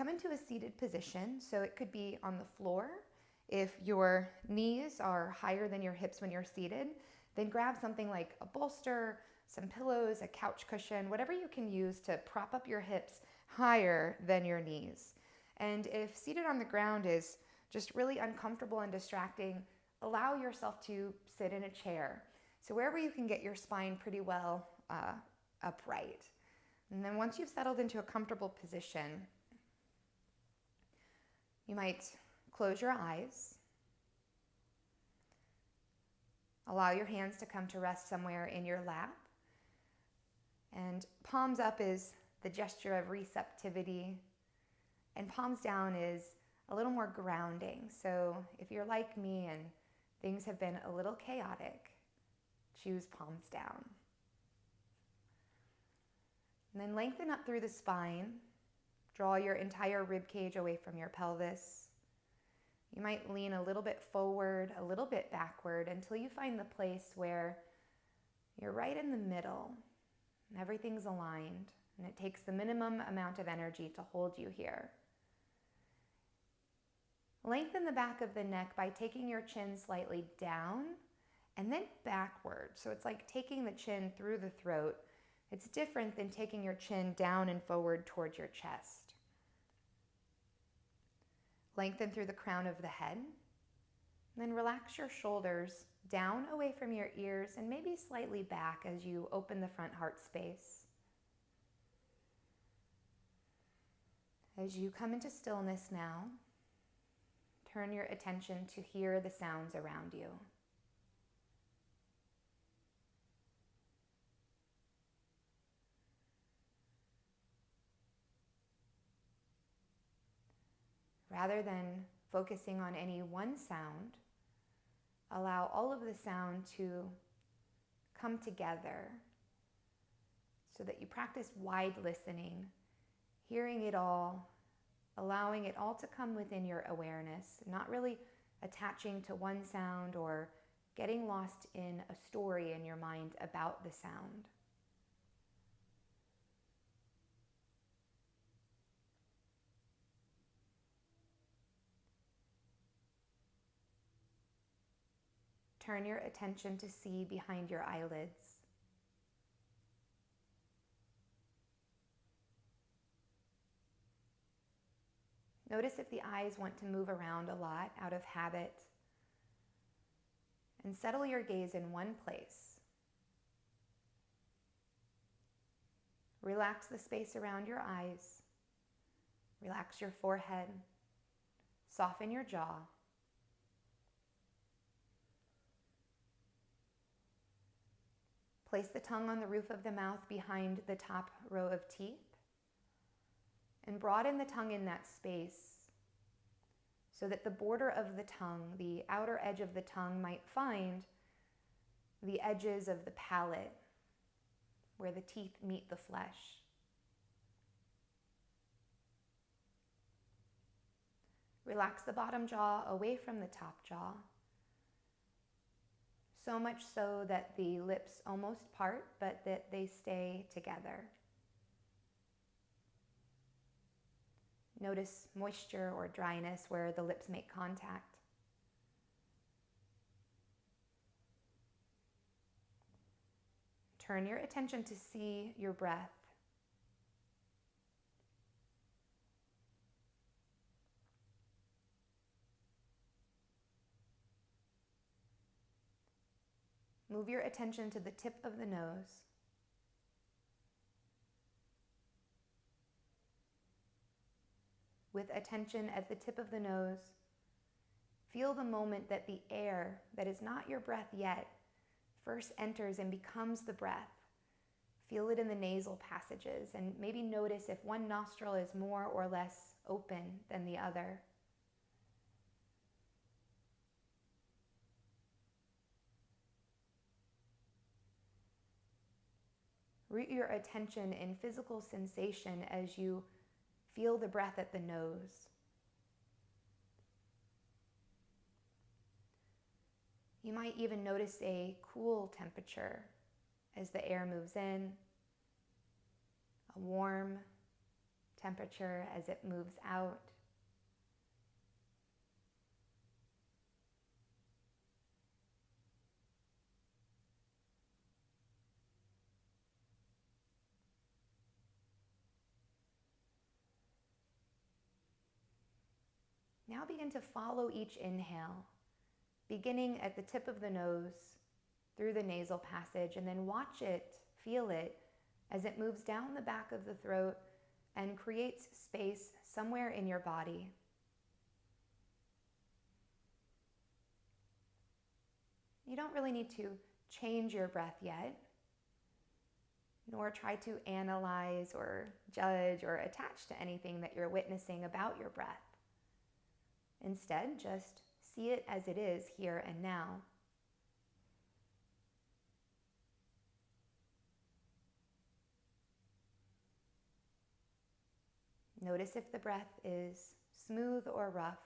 come into a seated position, so it could be on the floor. If your knees are higher than your hips when you're seated, then grab something like a bolster, some pillows, a couch cushion, whatever you can use to prop up your hips higher than your knees. And if seated on the ground is just really uncomfortable and distracting, allow yourself to sit in a chair. So wherever you can get your spine pretty well upright. And then once you've settled into a comfortable position, you might close your eyes. Allow your hands to come to rest somewhere in your lap. And palms up is the gesture of receptivity, and palms down is a little more grounding. So if you're like me and things have been a little chaotic, choose palms down. And then lengthen up through the spine. Draw your entire rib cage away from your pelvis. You might lean a little bit forward, a little bit backward until you find the place where you're right in the middle and everything's aligned, and it takes the minimum amount of energy to hold you here. Lengthen the back of the neck by taking your chin slightly down and then backward. So it's like taking the chin through the throat. It's different than taking your chin down and forward towards your chest. Lengthen through the crown of the head. Then relax your shoulders down away from your ears and maybe slightly back as you open the front heart space. As you come into stillness now, turn your attention to hear the sounds around you. Rather than focusing on any one sound, allow all of the sound to come together so that you practice wide listening, hearing it all, allowing it all to come within your awareness, not really attaching to one sound or getting lost in a story in your mind about the sound. Turn your attention to see behind your eyelids. Notice if the eyes want to move around a lot out of habit, and settle your gaze in one place. Relax the space around your eyes. Relax your forehead. Soften your jaw. Place the tongue on the roof of the mouth behind the top row of teeth, and broaden the tongue in that space so that the border of the tongue, the outer edge of the tongue, might find the edges of the palate where the teeth meet the flesh. Relax the bottom jaw away from the top jaw, so much so that the lips almost part, but that they stay together. Notice moisture or dryness where the lips make contact. Turn your attention to see your breath. Move your attention to the tip of the nose. With attention at the tip of the nose, feel the moment that the air that is not your breath yet first enters and becomes the breath. Feel it in the nasal passages, and maybe notice if one nostril is more or less open than the other. Root your attention in physical sensation as you feel the breath at the nose. You might even notice a cool temperature as the air moves in, a warm temperature as it moves out. Now begin to follow each inhale, beginning at the tip of the nose, through the nasal passage, and then watch it, feel it, as it moves down the back of the throat and creates space somewhere in your body. You don't really need to change your breath yet, nor try to analyze or judge or attach to anything that you're witnessing about your breath. Instead, just see it as it is here and now. Notice if the breath is smooth or rough.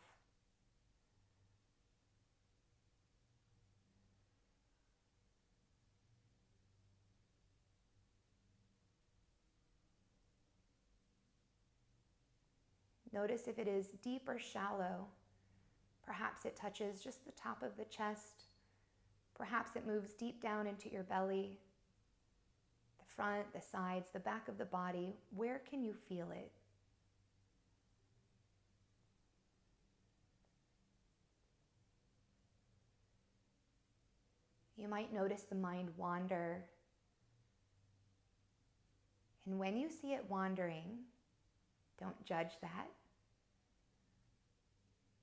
Notice if it is deep or shallow. Perhaps it touches just the top of the chest. Perhaps it moves deep down into your belly, the front, the sides, the back of the body. Where can you feel it? You might notice the mind wander. And when you see it wandering, don't judge that.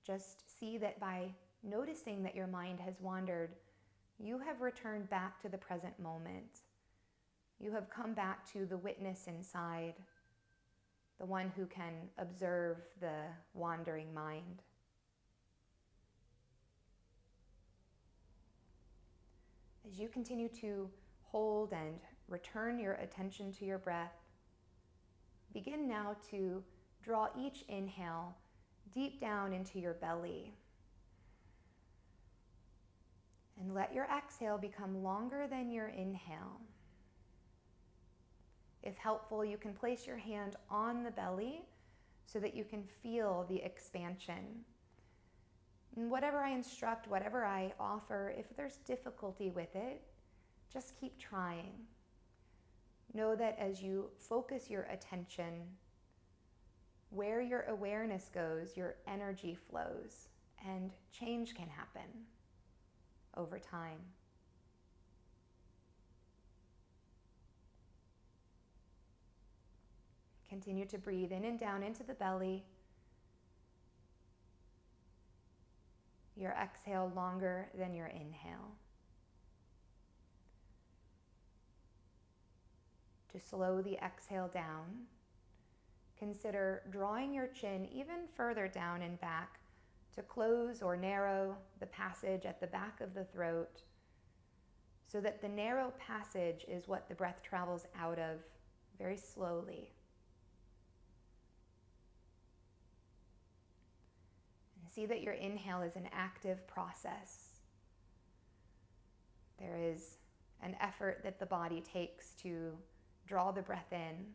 Just see that by noticing that your mind has wandered, you have returned back to the present moment. You have come back to the witness inside, the one who can observe the wandering mind. As you continue to hold and return your attention to your breath, begin now to draw each inhale deep down into your belly. And let your exhale become longer than your inhale. If helpful, you can place your hand on the belly so that you can feel the expansion. And whatever I instruct, whatever I offer, if there's difficulty with it, just keep trying. Know that as you focus your attention, where your awareness goes, your energy flows, and change can happen over time. Continue to breathe in and down into the belly. Your exhale longer than your inhale. To slow the exhale down, consider drawing your chin even further down and back to close or narrow the passage at the back of the throat, so that the narrow passage is what the breath travels out of very slowly. And see that your inhale is an active process. There is an effort that the body takes to draw the breath in.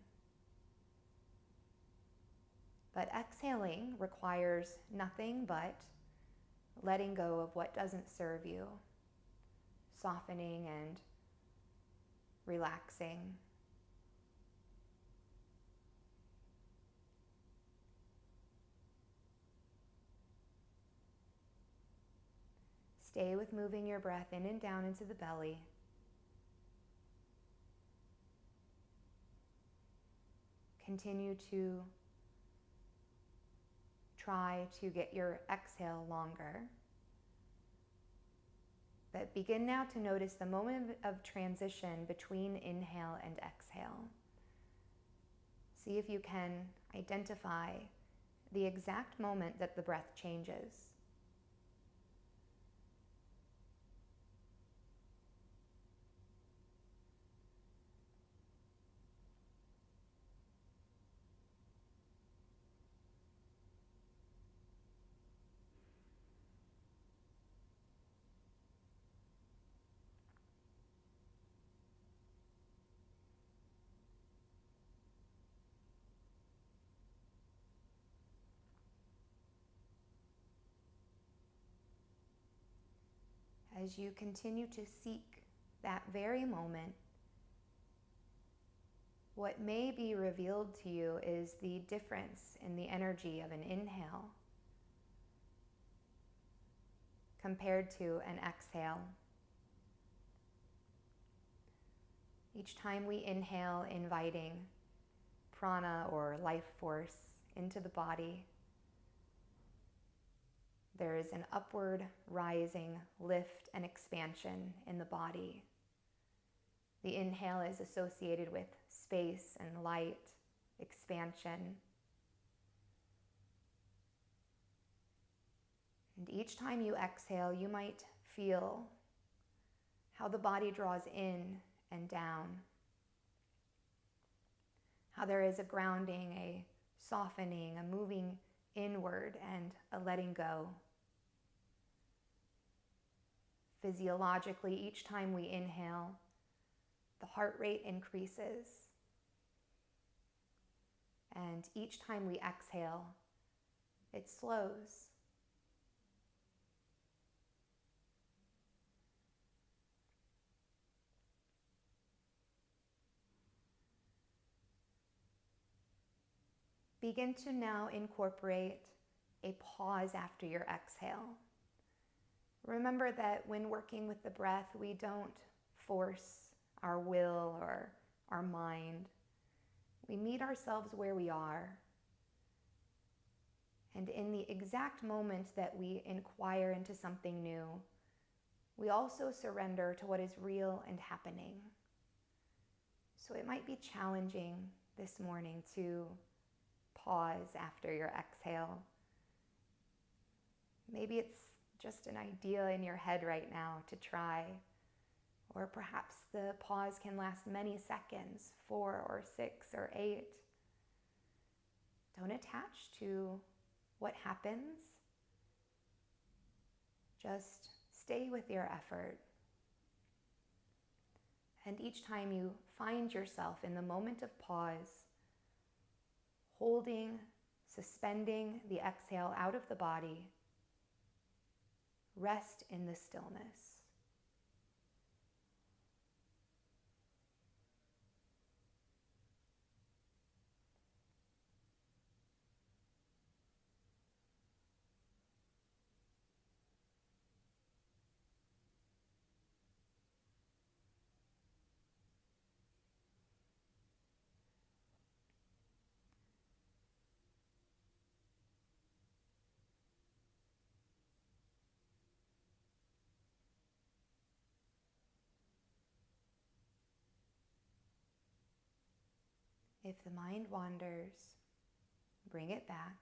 But exhaling requires nothing but letting go of what doesn't serve you, softening and relaxing. Stay with moving your breath in and down into the belly. Continue to try to get your exhale longer. But begin now to notice the moment of transition between inhale and exhale. See if you can identify the exact moment that the breath changes. as you continue to seek that very moment, what may be revealed to you is the difference in the energy of an inhale compared to an exhale. Each time we inhale, inviting prana or life force into the body, there is an upward rising lift and expansion in the body. The inhale is associated with space and light, expansion. And each time you exhale, you might feel how the body draws in and down, how there is a grounding, a softening, a moving inward, and a letting go. Physiologically, each time we inhale, the heart rate increases. And each time we exhale, it slows. Begin to now incorporate a pause after your exhale. Remember that when working with the breath, we don't force our will or our mind. We meet ourselves where we are. And in the exact moment that we inquire into something new, we also surrender to what is real and happening. So it might be challenging this morning to pause after your exhale. Maybe it's just an idea in your head right now to try. Or perhaps the pause can last many seconds, 4 or 6 or 8. Don't attach to what happens. Just stay with your effort. And each time you find yourself in the moment of pause, holding, suspending the exhale out of the body, rest in the stillness. If the mind wanders, bring it back.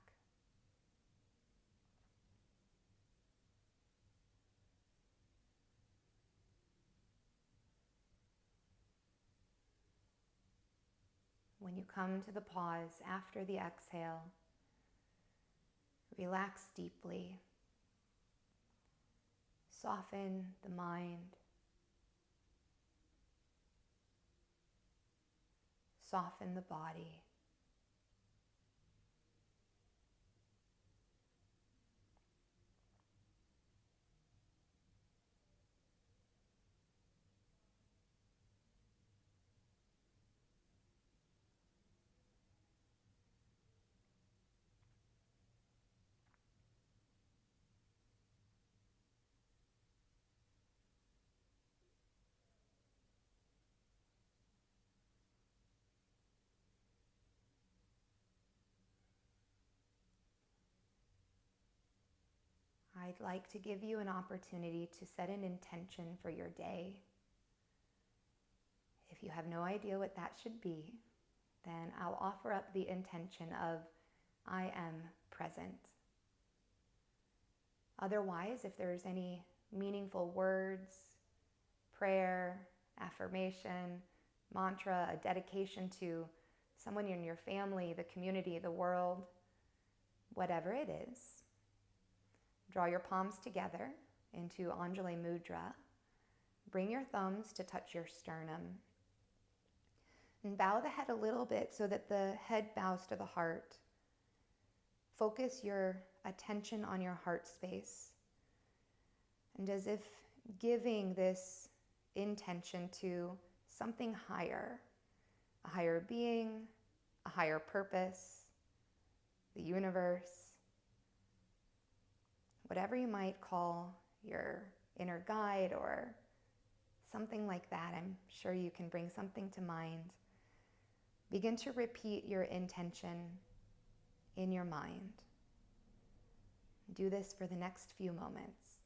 When you come to the pause after the exhale, relax deeply. Soften the mind. Soften the body. I'd like to give you an opportunity to set an intention for your day. If you have no idea what that should be, then I'll offer up the intention of I am present. Otherwise, if there's any meaningful words, prayer, affirmation, mantra, a dedication to someone in your family, the community, the world, whatever it is, draw your palms together into Anjali Mudra. Bring your thumbs to touch your sternum. And bow the head a little bit so that the head bows to the heart. Focus your attention on your heart space. And as if giving this intention to something higher, a higher being, a higher purpose, the universe, whatever you might call your inner guide or something like that. I'm sure you can bring something to mind. Begin to repeat your intention in your mind. Do this for the next few moments.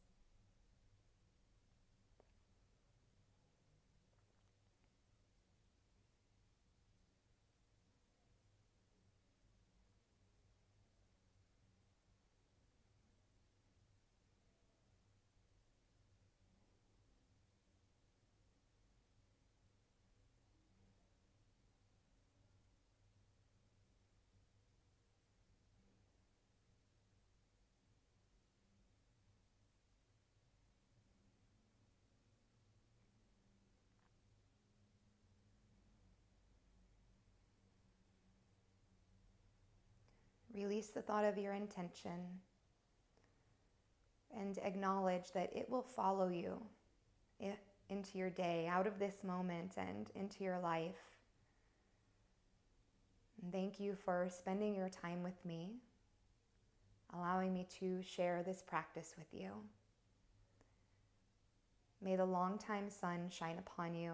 Release the thought of your intention and acknowledge that it will follow you into your day, out of this moment and into your life. And thank you for spending your time with me, allowing me to share this practice with you. May the longtime sun shine upon you.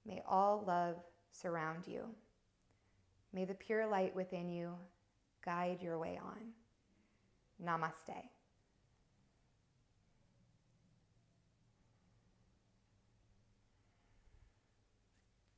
May all love surround you. May the pure light within you guide your way on. Namaste.